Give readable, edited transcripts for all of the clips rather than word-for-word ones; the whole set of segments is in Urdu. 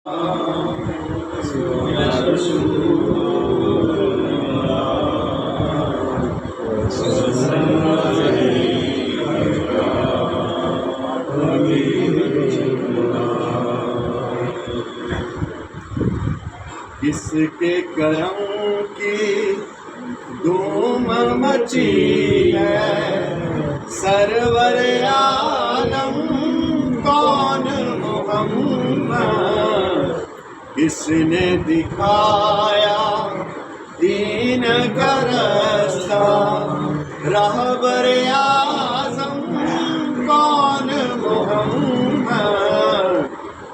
کس کے کرم کی دھوم مچی ہے، سرور عالم کون محمد، کس نے دکھایا دین کا راستہ، رہبر اعظم کون محمد،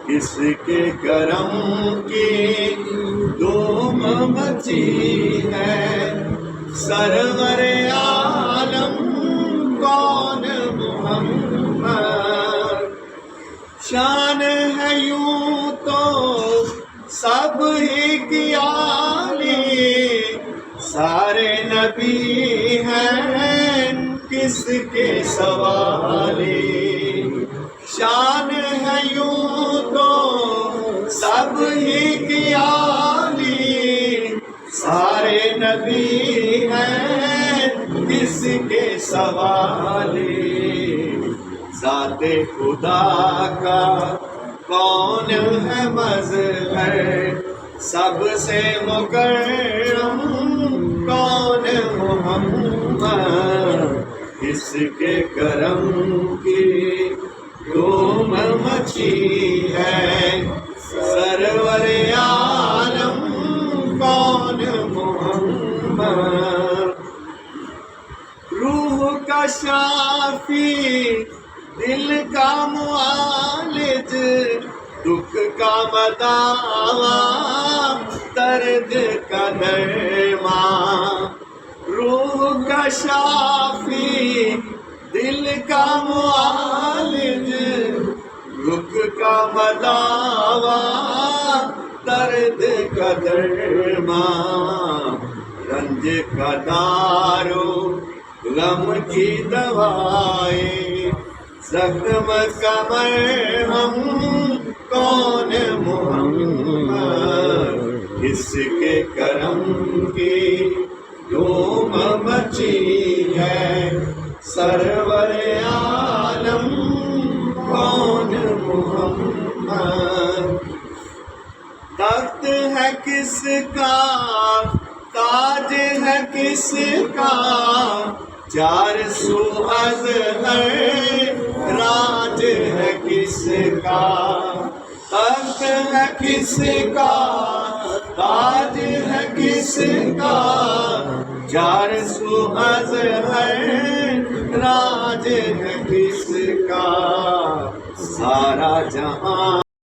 کس کے کرم کی دھوم مچی ہے، سرور عالم کون محمد، شان ہے یوں تو سب ہی کی عالی، سارے نبی ہیں کس کے سوالی، شان ہے یوں تو سب ہی کی عالی، سارے نبی ہیں کس کے سوالی، ذات خدا کا کون ہے مظہر، سب سے مکرم کون محمد، کس کے کرم کی دھوم مچی ہے، سرور عالم کون محمد، روح کا شافی دل کا معالج، دکھ کا مداوا درد کا درمان، روح کا شافی دل کا معالج، دکھ کا مداوا درد کا درمان، رنج کا دارو غم کی دوائیں، زخم کا مرہم کون محمد، کس کے کرم کی دھوم مچی ہے، سرور عالم کون محمد، تخت ہے کس کا تاج ہے کس کا، چار سو ازہر راج ہے کس کا، تخت ہے کس کا تاج ہے کس کا، چار سو ازہر راج ہے کس کا، سارا جہاں